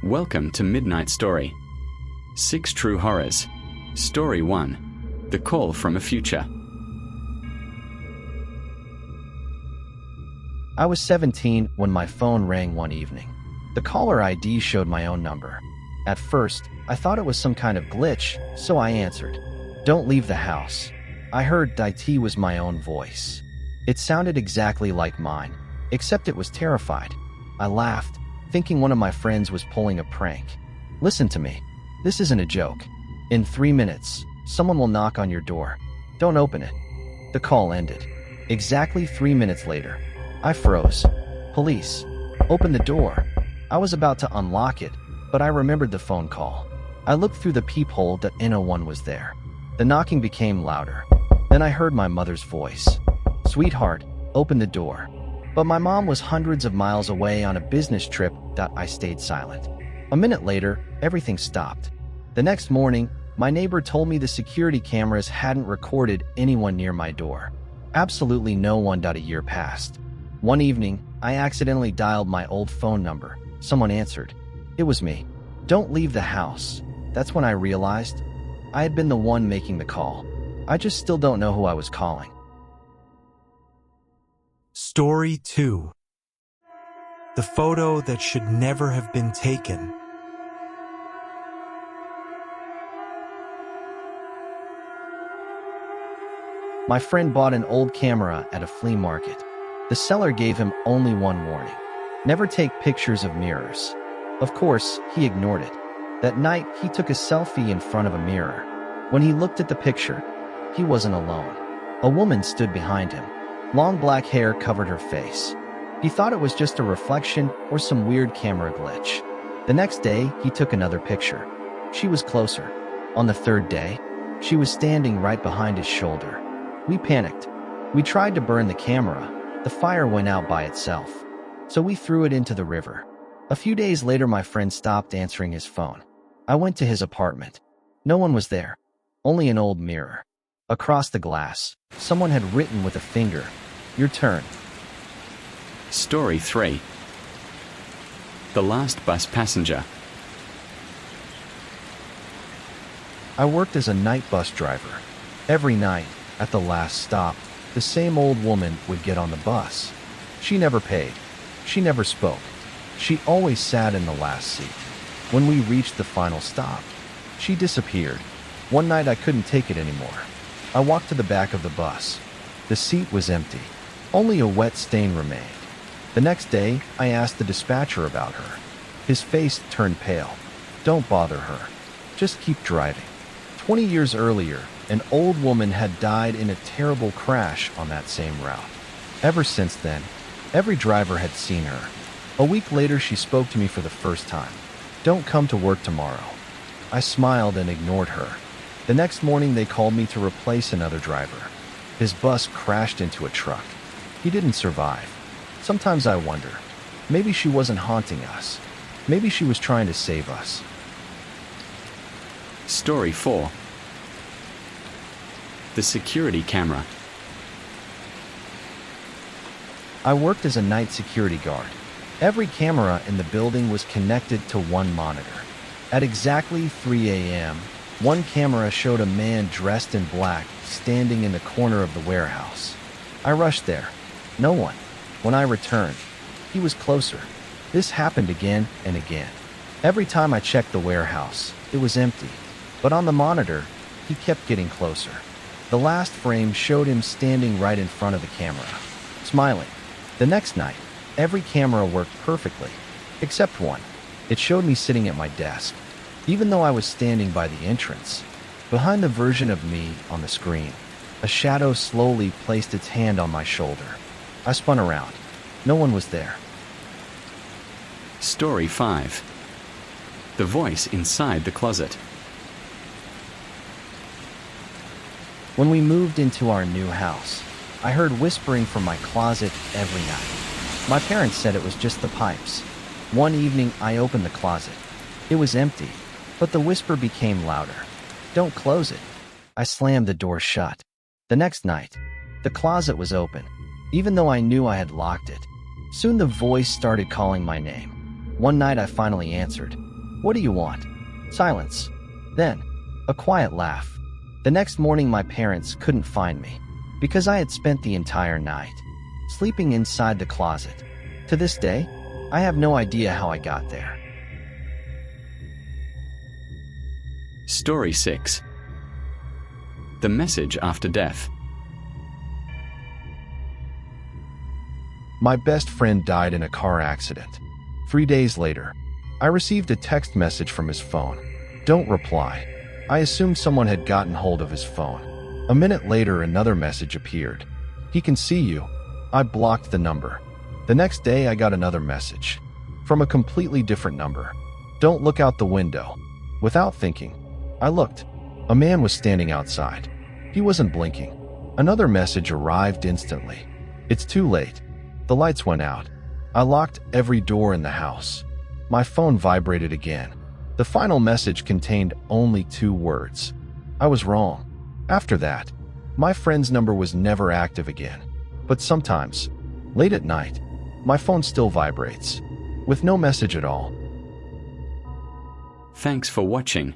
Welcome to Midnight Story. 6 True Horrors. Story 1. The Call from a Future. I was 17 when my phone rang one evening. The caller ID showed my own number. At first, I thought it was some kind of glitch, so I answered. "Don't leave the house." I heard "IT" was my own voice. It sounded exactly like mine, except it was terrified. I laughed, thinking one of my friends was pulling a prank. "Listen to me. This isn't a joke. In 3 minutes, someone will knock on your door. Don't open it." The call ended. Exactly 3 minutes later, I froze. "Police. Open the door." I was about to unlock it, but I remembered the phone call. I looked through the peephole that no one was there. The knocking became louder. Then I heard my mother's voice. "Sweetheart, open the door." But my mom was hundreds of miles away on a business trip. I stayed silent. A minute later, everything stopped. The next morning, my neighbor told me the security cameras hadn't recorded anyone near my door. Absolutely no one. A year passed. One evening, I accidentally dialed my old phone number. Someone answered. It was me. "Don't leave the house." That's when I realized I had been the one making the call. I just still don't know who I was calling. Story 2. The photo that should never have been taken. My friend bought an old camera at a flea market. The seller gave him only one warning. Never take pictures of mirrors. Of course, he ignored it. That night, he took a selfie in front of a mirror. When he looked at the picture, he wasn't alone. A woman stood behind him. Long black hair covered her face. He thought it was just a reflection or some weird camera glitch. The next day, he took another picture. She was closer. On the third day, she was standing right behind his shoulder. We panicked. We tried to burn the camera. The fire went out by itself. So we threw it into the river. A few days later, my friend stopped answering his phone. I went to his apartment. No one was there. Only an old mirror. Across the glass, someone had written with a finger, "Your turn." Story 3. The Last Bus Passenger. I worked as a night bus driver. Every night, at the last stop, the same old woman would get on the bus. She never paid. She never spoke. She always sat in the last seat. When we reached the final stop, she disappeared. One night I couldn't take it anymore. I walked to the back of the bus. The seat was empty. Only a wet stain remained. The next day, I asked the dispatcher about her. His face turned pale. "Don't bother her. Just keep driving." 20 years earlier, an old woman had died in a terrible crash on that same route. Ever since then, every driver had seen her. A week later, she spoke to me for the first time. "Don't come to work tomorrow." I smiled and ignored her. The next morning, they called me to replace another driver. His bus crashed into a truck. He didn't survive. Sometimes I wonder, maybe she wasn't haunting us. Maybe she was trying to save us. Story 4. The Security Camera. I worked as a night security guard. Every camera in the building was connected to one monitor. At exactly 3 a.m., one camera showed a man dressed in black standing in the corner of the warehouse. I rushed there. No one. When I returned, he was closer. This happened again and again. Every time I checked the warehouse, it was empty. But on the monitor, he kept getting closer. The last frame showed him standing right in front of the camera, smiling. The next night, every camera worked perfectly, except one. It showed me sitting at my desk. Even though I was standing by the entrance, behind the version of me on the screen, a shadow slowly placed its hand on my shoulder. I spun around. No one was there. Story 5. The Voice Inside the Closet. When we moved into our new house, I heard whispering from my closet every night. My parents said it was just the pipes. One evening, I opened the closet. It was empty, but the whisper became louder. "Don't close it." I slammed the door shut. The next night, the closet was open, even though I knew I had locked it. Soon the voice started calling my name. One night I finally answered. What do you want? Silence. Then, a quiet laugh. The next morning, my parents couldn't find me because I had spent the entire night sleeping inside the closet. To this day, I have no idea how I got there. Story 6. The message after death. My best friend died in a car accident. 3 days later, I received a text message from his phone. Don't reply. I assumed someone had gotten hold of his phone. A minute later, another message appeared. He can see you. I blocked the number. The next day, I got another message from a completely different number. Don't look out the window. Without thinking, I looked. A man was standing outside. He wasn't blinking. Another message arrived instantly. It's too late. The lights went out. I locked every door in the house. My phone vibrated again. The final message contained only 2 words. I was wrong. After that, my friend's number was never active again. But sometimes, late at night, my phone still vibrates, with no message at all. Thanks for watching.